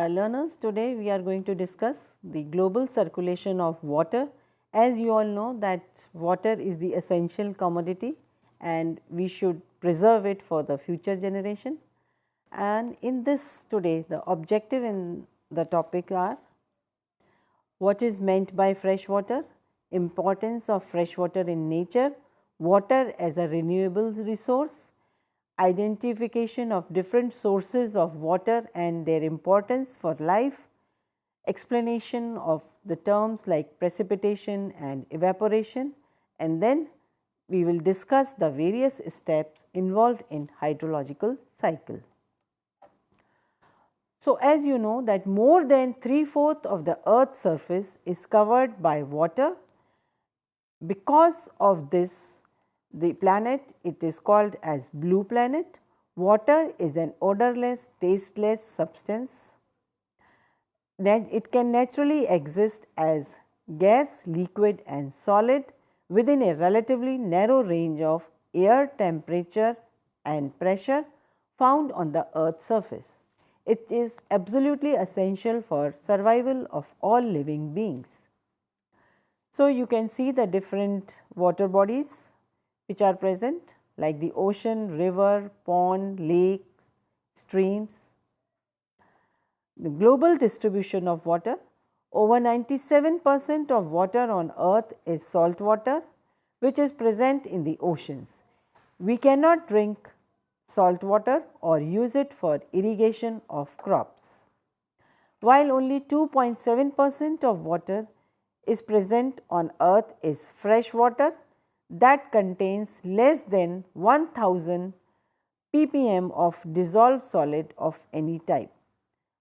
learners, today we are going to discuss the global circulation of water. As you all know that water is the essential commodity and we should preserve it for the future generation. And in this today, the objective in the topic are what is meant by fresh water, importance of fresh water in nature, water as a renewable resource, identification of different sources of water and their importance for life, explanation of the terms like precipitation and evaporation, and then we will discuss the various steps involved in hydrological cycle. So, as you know that more than 3/4 of the earth's surface is covered by water. Because of this, the planet, it is called as blue planet. Water is an odorless, tasteless substance. It can naturally exist as gas, liquid and solid within a relatively narrow range of air temperature and pressure found on the earth's surface. It is absolutely essential for survival of all living beings. So, you can see the different water bodies which are present like the ocean, river, pond, lake, streams. The global distribution of water, over 97% of water on earth is salt water which is present in the oceans. We cannot drink salt water or use it for irrigation of crops. While only 2.7% of water is present on earth is fresh water that contains less than 1000 ppm of dissolved solid of any type.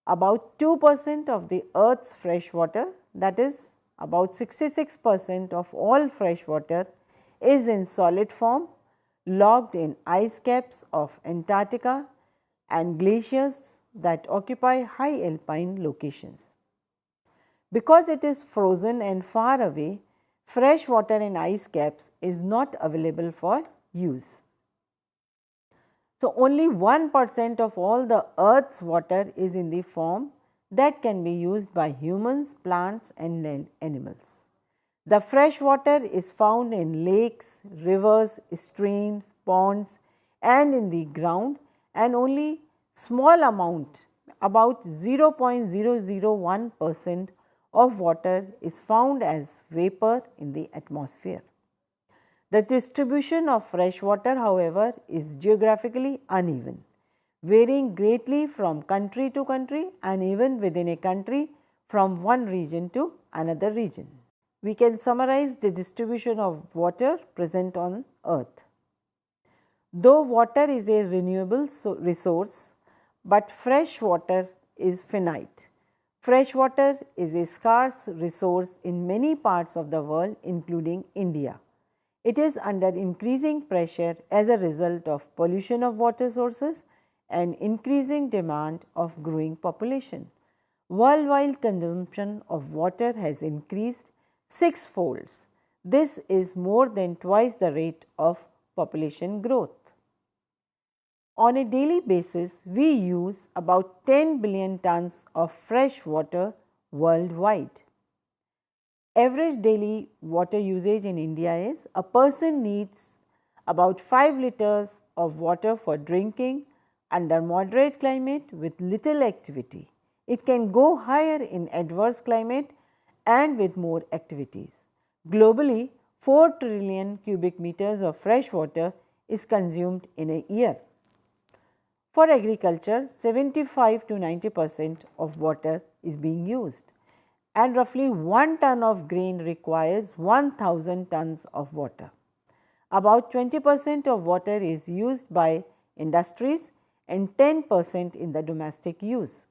About 2% of the earth's fresh water, that is about 66% of all fresh water is in solid form, locked in ice caps of Antarctica and glaciers that occupy high alpine locations. Because it is frozen and far away, fresh water in ice caps is not available for use. So, only 1% of all the earth's water is in the form that can be used by humans, plants and animals. The fresh water is found in lakes, rivers, streams, ponds and in the ground, and only small amount, about 0.001% of water is found as vapor in the atmosphere. The distribution of fresh water, however, is geographically uneven, varying greatly from country to country and even within a country from one region to another region. We can summarize the distribution of water present on earth. Though water is a renewable resource, but fresh water is finite. Fresh water is a scarce resource in many parts of the world including India. It is under increasing pressure as a result of pollution of water sources and increasing demand of growing population. Worldwide consumption of water has increased 6-fold. This is more than twice the rate of population growth. On a daily basis, we use about 10 billion tons of fresh water worldwide. Average daily water usage in India is a person needs about 5 liters of water for drinking under moderate climate with little activity. It can go higher in adverse climate and with more activities. Globally, 4 trillion cubic meters of fresh water is consumed in a year. For agriculture, 75 to 90% of water is being used, and roughly 1 ton of grain requires 1000 tons of water. About 20% of water is used by industries and 10% in the domestic use.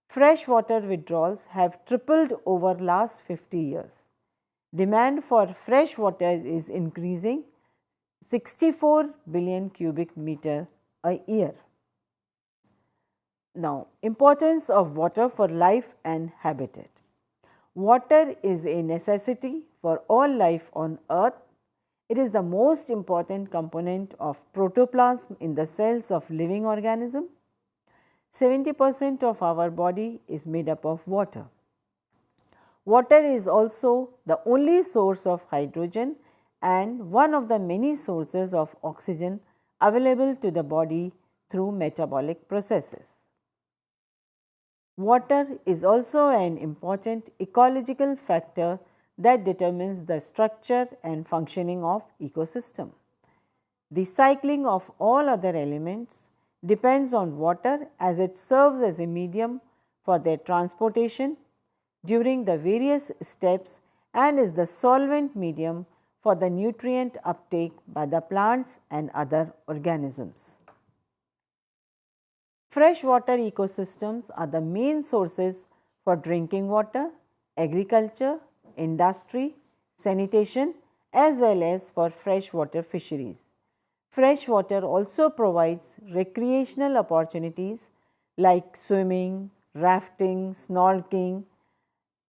Fresh water withdrawals have tripled over last 50 years. Demand for fresh water is increasing 64 billion cubic meter a year. Now, importance of water for life and habitat. Water is a necessity for all life on earth. It is the most important component of protoplasm in the cells of living organism. 70% of our body is made up of water. Water is also the only source of hydrogen and one of the many sources of oxygen available to the body through metabolic processes. Water is also an important ecological factor that determines the structure and functioning of ecosystem. The cycling of all other elements depends on water as it serves as a medium for their transportation during the various steps and is the solvent medium for the nutrient uptake by the plants and other organisms. Freshwater ecosystems are the main sources for drinking water, agriculture, industry, sanitation as well as for freshwater fisheries. Freshwater also provides recreational opportunities like swimming, rafting, snorkeling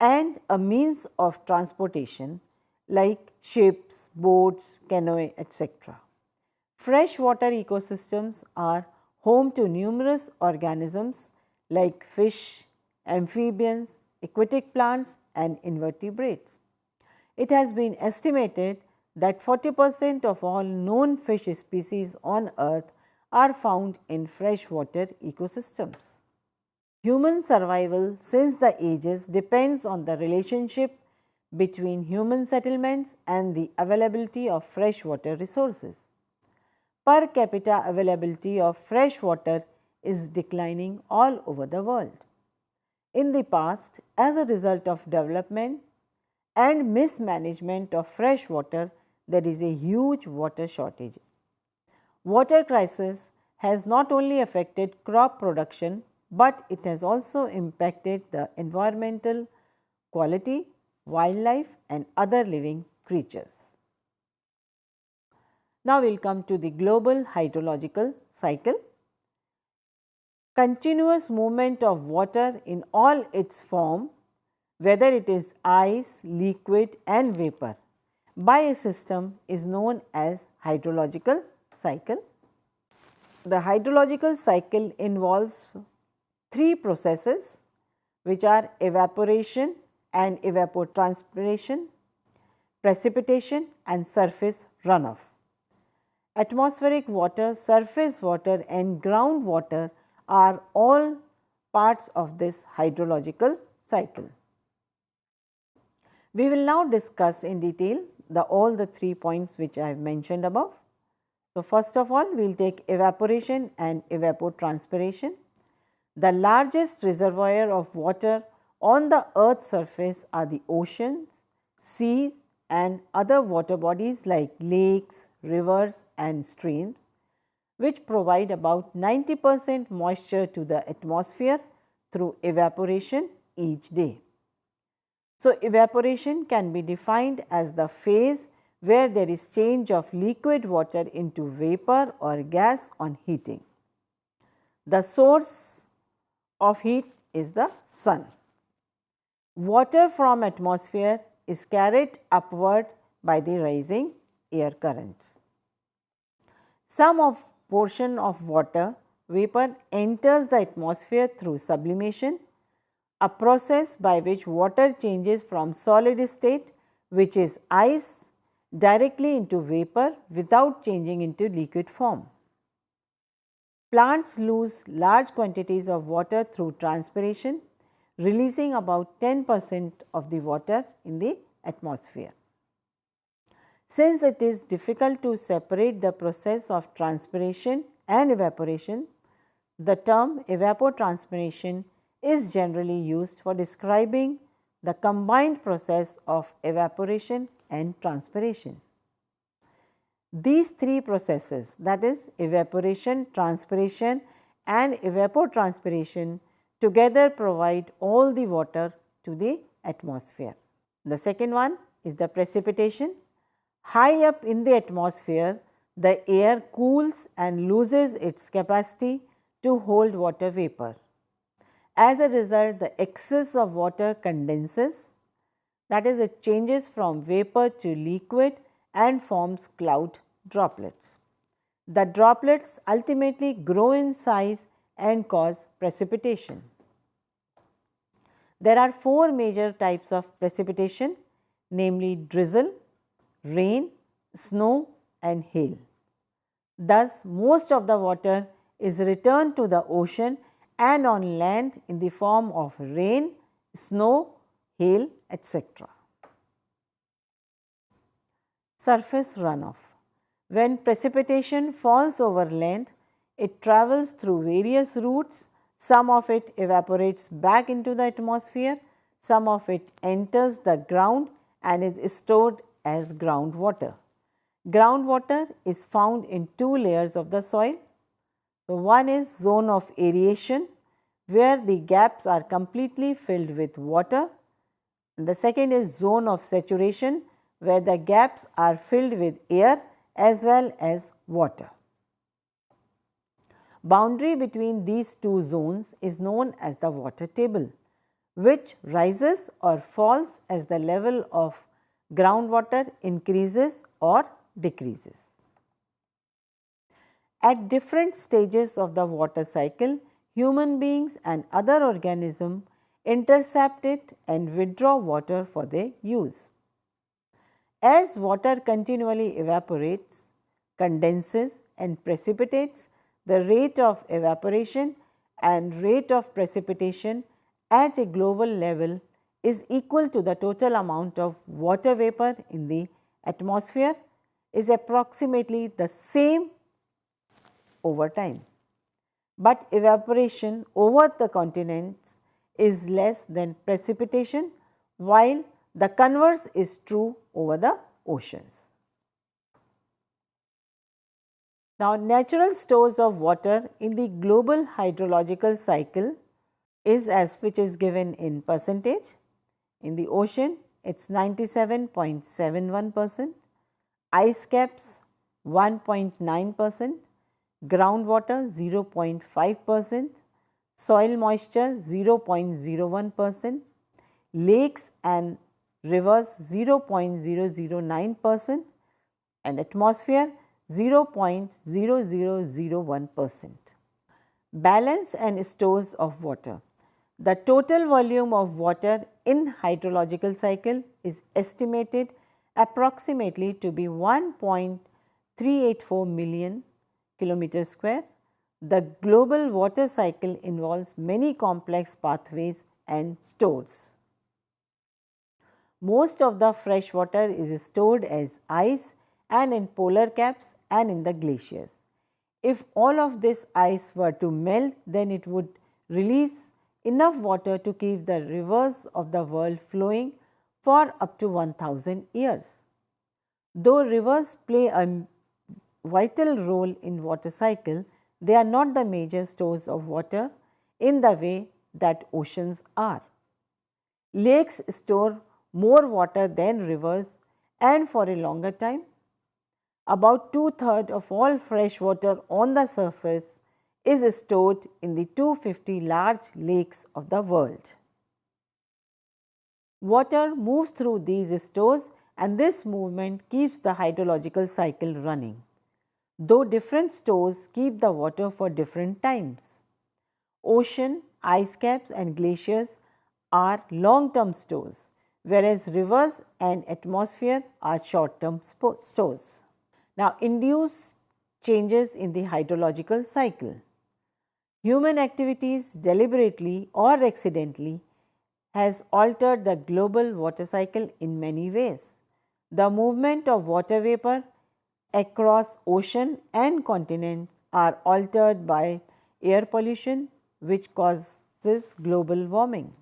and a means of transportation like ships, boats, canoe, etc. Freshwater ecosystems are home to numerous organisms like fish, amphibians, aquatic plants and invertebrates. It has been estimated that 40% of all known fish species on earth are found in freshwater ecosystems. Human survival since the ages depends on the relationship between human settlements and the availability of freshwater resources. Per capita availability of fresh water is declining all over the world. In the past, as a result of development and mismanagement of fresh water, there is a huge water shortage. Water crisis has not only affected crop production, but it has also impacted the environmental quality, wildlife and other living creatures. Now, we will come to the global hydrological cycle. Continuous movement of water in all its form, whether it is ice, liquid and vapor, by a system is known as hydrological cycle. The hydrological cycle involves three processes which are evaporation and evapotranspiration, precipitation and surface runoff. Atmospheric water, surface water and groundwater are all parts of this hydrological cycle. We will now discuss in detail all the 3 points which I have mentioned above. So, first of all, we will take evaporation and evapotranspiration. The largest reservoir of water on the earth's surface are the oceans, seas and other water bodies like lakes, rivers and streams, which provide about 90% moisture to the atmosphere through evaporation each day. So, evaporation can be defined as the phase where there is change of liquid water into vapor or gas on heating. The source of heat is the sun. Water from atmosphere is carried upward by the rising air currents. Some portion of water vapor enters the atmosphere through sublimation, a process by which water changes from solid state, which is ice, directly into vapor without changing into liquid form. Plants lose large quantities of water through transpiration, releasing about 10% of the water in the atmosphere. Since it is difficult to separate the process of transpiration and evaporation, the term evapotranspiration is generally used for describing the combined process of evaporation and transpiration. These three processes, that is evaporation, transpiration and evapotranspiration, together provide all the water to the atmosphere. The second one is the precipitation. High up in the atmosphere, the air cools and loses its capacity to hold water vapor. As a result, the excess of water condenses, that is, it changes from vapor to liquid and forms cloud droplets. The droplets ultimately grow in size and cause precipitation. There are four major types of precipitation, namely drizzle, rain, snow and hail. Thus, most of the water is returned to the ocean and on land in the form of rain, snow, hail, etc. Surface runoff. When precipitation falls over land, it travels through various routes. Some of it evaporates back into the atmosphere, some of it enters the ground and is stored as groundwater. Groundwater is found in two layers of the soil. So, one is zone of aeration, where the gaps are completely filled with water. And the second is zone of saturation, where the gaps are filled with air as well as water. Boundary between these two zones is known as the water table, which rises or falls as the level of groundwater increases or decreases. At different stages of the water cycle, human beings and other organisms intercept it and withdraw water for their use. As water continually evaporates, condenses and precipitates, the rate of evaporation and rate of precipitation at a global level is equal to the total amount of water vapor in the atmosphere is approximately the same over time. But evaporation over the continents is less than precipitation, while the converse is true over the oceans. Now, natural stores of water in the global hydrological cycle is as which is given in percentage. In the ocean, it is 97.71%, ice caps 1.9%, groundwater 0.5%, soil moisture 0.01%, lakes and rivers 0.009% and atmosphere 0.0001%. Balance and stores of water. The total volume of water in hydrological cycle is estimated approximately to be 1.384 million kilometer square. The global water cycle involves many complex pathways and stores. Most of the fresh water is stored as ice and in polar caps and in the glaciers. If all of this ice were to melt, then it would release enough water to keep the rivers of the world flowing for up to 1000 years. Though rivers play a vital role in water cycle, they are not the major stores of water in the way that oceans are. Lakes store more water than rivers and for a longer time. About 2/3 of all fresh water on the surface is stored in the 250 large lakes of the world. Water moves through these stores and this movement keeps the hydrological cycle running, though different stores keep the water for different times. Ocean, ice caps and glaciers are long-term stores, whereas rivers and atmosphere are short-term stores. Now, induced changes in the hydrological cycle. Human activities deliberately or accidentally has altered the global water cycle in many ways. The movement of water vapor across ocean and continents are altered by air pollution, which causes global warming.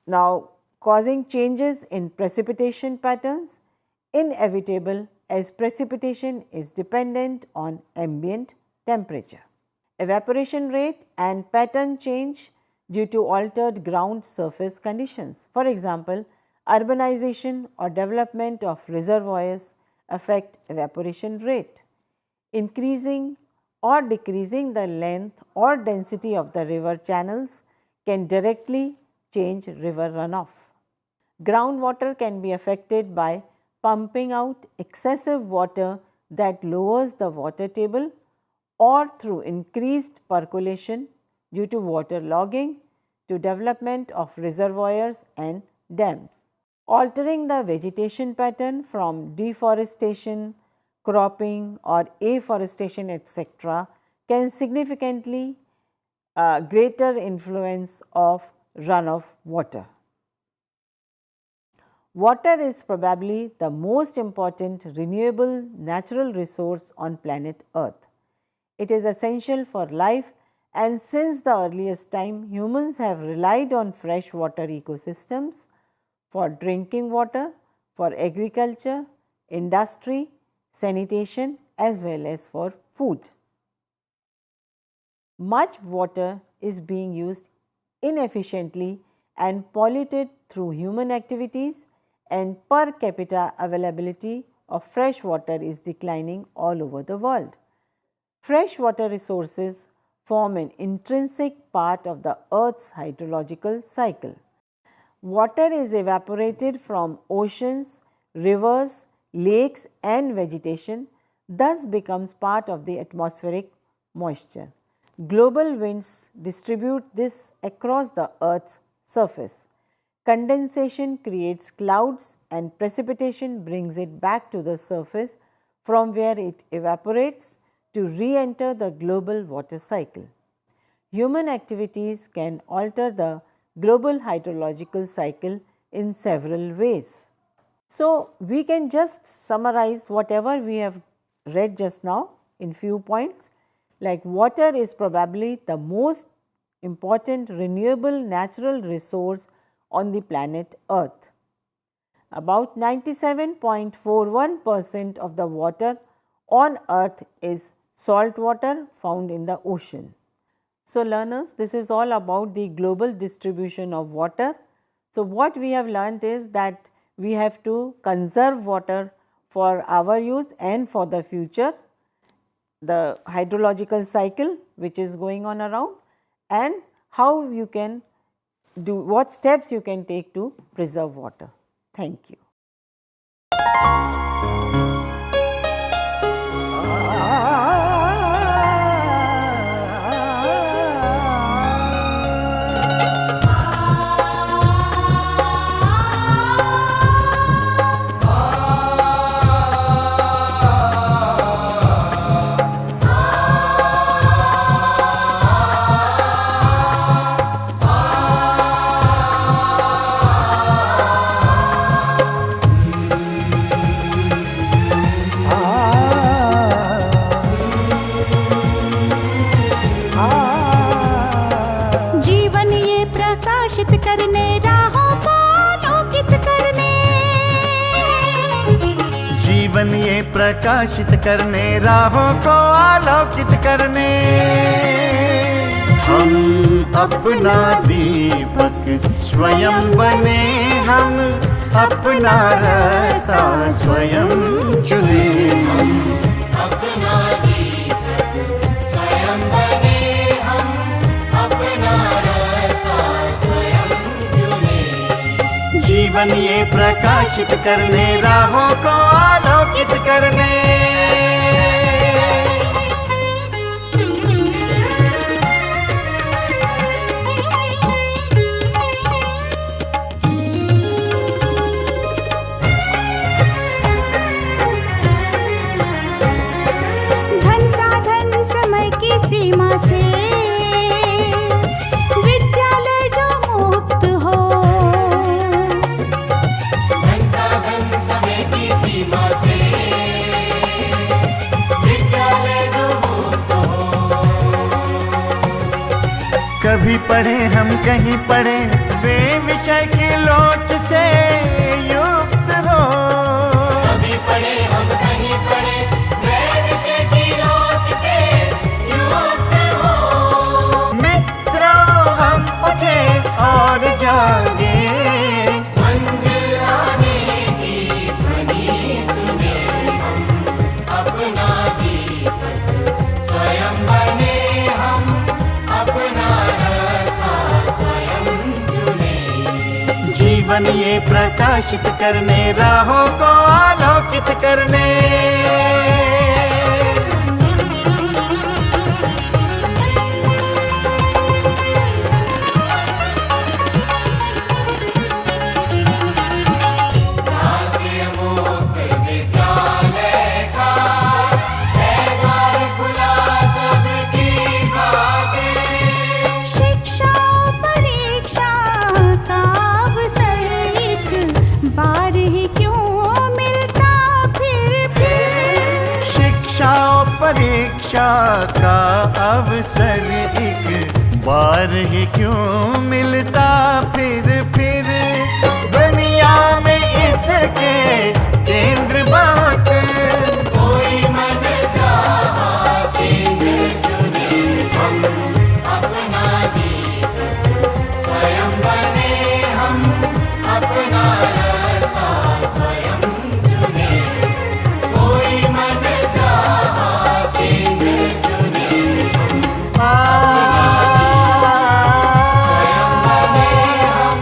Now, causing changes in precipitation patterns, inevitable as precipitation is dependent on ambient temperature. Evaporation rate and pattern change due to altered ground surface conditions. For example, urbanization or development of reservoirs affect evaporation rate. Increasing or decreasing the length or density of the river channels can directly change river runoff. Groundwater can be affected by pumping out excessive water that lowers the water table or through increased percolation due to water logging, to development of reservoirs and dams. Altering the vegetation pattern from deforestation, cropping or afforestation etc. can significantly greater influence of runoff water. Water is probably the most important renewable natural resource on planet Earth. It is essential for life, and since the earliest time humans have relied on fresh water ecosystems for drinking water, for agriculture, industry, sanitation as well as for food. Much water is being used inefficiently and polluted through human activities, and per capita availability of fresh water is declining all over the world. Fresh water resources form an intrinsic part of the Earth's hydrological cycle. Water is evaporated from oceans, rivers, lakes and vegetation, thus becomes part of the atmospheric moisture. Global winds distribute this across the Earth's surface. Condensation creates clouds and precipitation brings it back to the surface from where it evaporates to re-enter the global water cycle. Human activities can alter the global hydrological cycle in several ways. So, we can just summarize whatever we have read just now in few points, like water is probably the most important renewable natural resource on the planet Earth. About 97.41% of the water on Earth is salt water found in the ocean. So, learners, this is all about the global distribution of water. So, what we have learnt is that we have to conserve water for our use and for the future, the hydrological cycle which is going on around, and how you can do, what steps you can take to preserve water. Thank you. जीवन ये प्रकाशित करने राहों को आलोकित करने, हम अपना दीपक स्वयं बने, हम अपना रास्ता स्वयं चुने। हम अपना दीपक स्वयं बने, हम अपना रास्ता स्वयं चुने। जीवन ये प्रकाशित करने राहों को आलोकित करने। धन साधन समय की सीमा से विद्यालय जो मुक्त हो, धन साधन समय की सीमा से विद्यालय जो मुक्त हो। कभी पढ़े हम कहीं पढ़े वे विषय की लोच से युक्त हो, कभी पढ़े हम कहीं पढ़े वे विषय की लोच से युक्त हो। मित्रों हम उठे और जागे, मंजिल आने की ध्वनि सुने। हम अपना दीपक स्वयं बने, हम अपना रास्ता स्वयं चुने। जीवन ये प्रकाशित करने राहों को आलोकित करने। परीक्षा का अवसर एक बार ही क्यों मिलता फिर दुनिया में इसके केंद्र बहुत। कोई मन चाहा केंद्र चुने, हम अपना दीपक स्वयं बने, हम अपना रास्ता स्वयं चुने। कोई मन चाहा केंद्र चुने, स्वयं बने, हम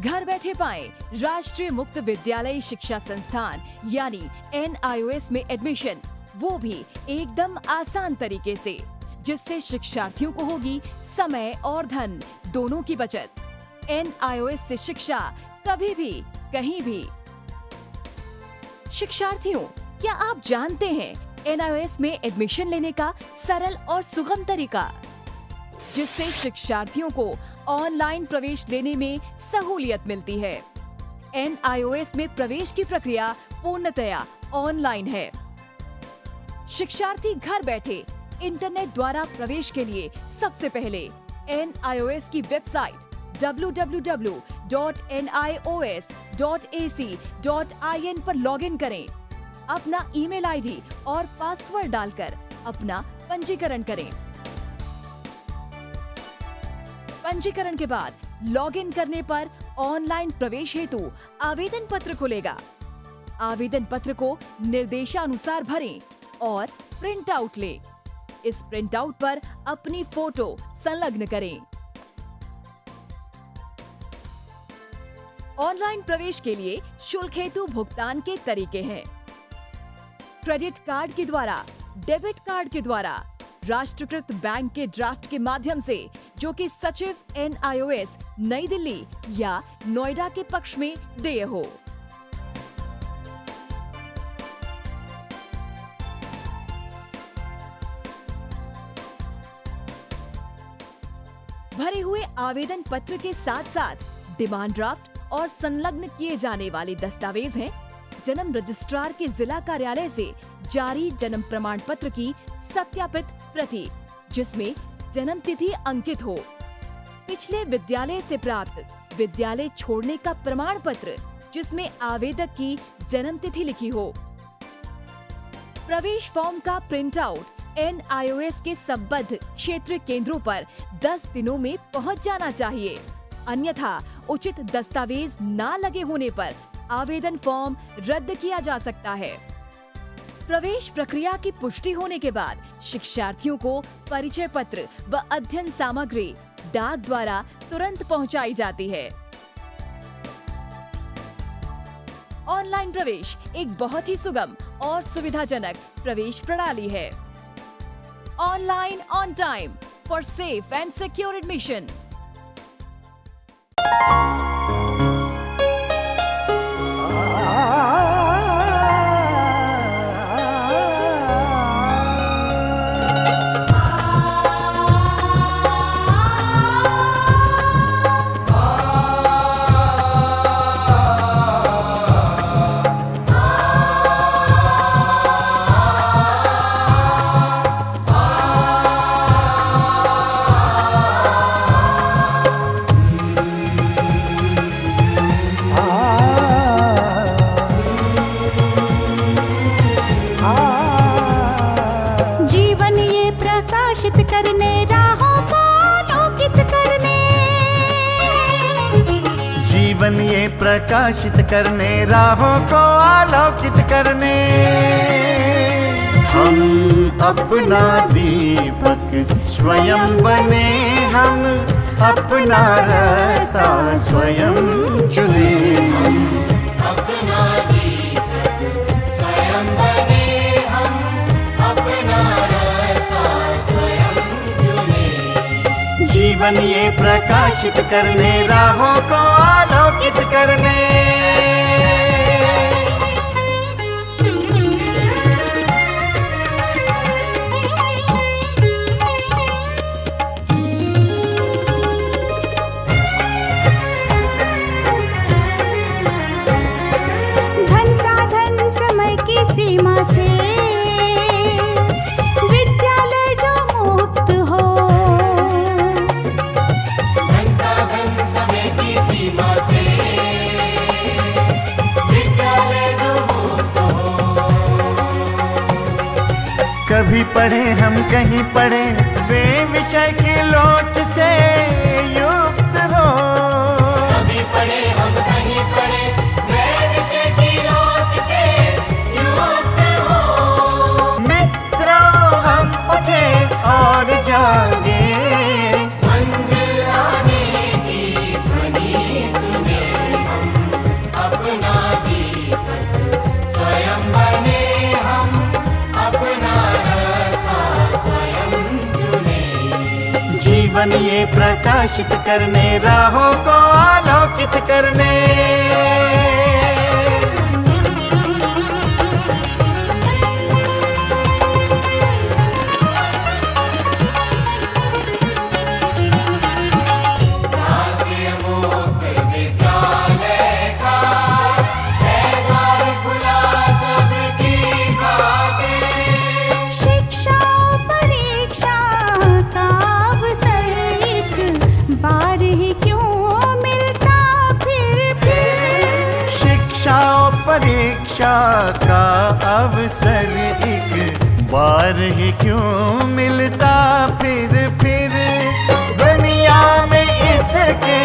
घर बैठे पाएं राष्ट्रीय मुक्त विद्यालय शिक्षा संस्थान यानी NIOS में एडमिशन, वो भी एकदम आसान तरीके से, जिससे शिक्षार्थियों को होगी समय और धन दोनों की बचत। NIOS से शिक्षा कभी भी कहीं भी। शिक्षार्थियों, क्या आप जानते हैं NIOS में एडमिशन लेने का सरल और सुगम तरीका, जिससे शिक्षार्थियों को ऑनलाइन प्रवेश लेने में सहूलियत मिलती है। NIOS में प्रवेश की प्रक्रिया पूर्णतया ऑनलाइन है। शिक्षार्थी घर बैठे इंटरनेट द्वारा प्रवेश के लिए सबसे पहले NIOS की वेबसाइट www.nios.ac.in पर लॉगिन करें। अपना ईमेल आईडी और पासवर्ड डालकर अपना पंजीकरण करें। पंजीकरण के बाद लॉगिन करने पर ऑनलाइन प्रवेश हेतु आवेदन पत्र खुलेगा। आवेदन पत्र को निर्देशानुसार भरें और प्रिंट आउट लें। इस प्रिंट आउट पर अपनी फोटो संलग्न करें। ऑनलाइन प्रवेश के लिए शुल्क हेतु भुगतान के तरीके हैं: क्रेडिट कार्ड के द्वारा, डेबिट कार्ड के द्वारा, राष्ट्रीयकृत बैंक के ड्राफ्ट के माध्यम से, जो कि सचिव NIOS नई दिल्ली या नोएडा के पक्ष में देय हो। भरे हुए आवेदन पत्र के साथ साथ डिमांड ड्राफ्ट और संलग्न किए जाने वाले दस्तावेज हैं: जन्म रजिस्ट्रार के जिला कार्यालय से जारी जन्म प्रमाण पत्र की सत्यापित प्रति, जिसमें जन्म तिथि अंकित हो, पिछले विद्यालय से प्राप्त विद्यालय छोड़ने का प्रमाण पत्र, जिसमें आवेदक की जन्म तिथि लिखी हो। प्रवेश फॉर्म का प्रिंट आउट NIOS के संबद्ध क्षेत्रीय केंद्रों पर 10 दिनों में पहुंच जाना चाहिए, अन्यथा उचित दस्तावेज न लगे होने पर आवेदन फॉर्म रद्द किया जा सकता है। प्रवेश प्रक्रिया की पुष्टि होने के बाद शिक्षार्थियों को परिचय पत्र व अध्ययन सामग्री डाक द्वारा तुरंत पहुंचाई जाती है। ऑनलाइन प्रवेश एक बहुत ही सुगम और सुविधाजनक प्रवेश प्रणाली है। Online on time for safe and secure admission. जीवन ये प्रकाशित करने, राहों को आलोकित करने, हम अपना दीपक स्वयं बने, हम अपना रास्ता स्वयं चुने। अपना दीपक जीवन ये प्रकाशित करने, राहों को आलोकित करने। धन साधन समय की सीमा से विद्यालय जो मुक्त हो, धन साधन समय की सीमा से विद्यालय जो मुक्त हो। कभी पढ़े हम कहीं पढ़े, वे विषय की लोच से युक्त हो। कभी पढ़े हम कहीं पढ़े, वे विषय की लोच से युक्त हो। मित्रों हम उठे और जागे, मंजिल आने की ध्वनि सुने हम, अपना दीपक स्वयं बने हम, अपना रास्ता स्वयं चुने। जीवन ये प्रकाशित करने, राहों को आलोकित करने। राष्ट्रीय मुक्त विद्यालय का है द्वार खुला सबकी खातिर। शिक्षा परीक्षा का अवसर एक बार ही क्यों मिलता फिर। शिक्षा और परीक्षा का अवसर एक बार ही क्यों मिलता फिर। दुनिया में इसके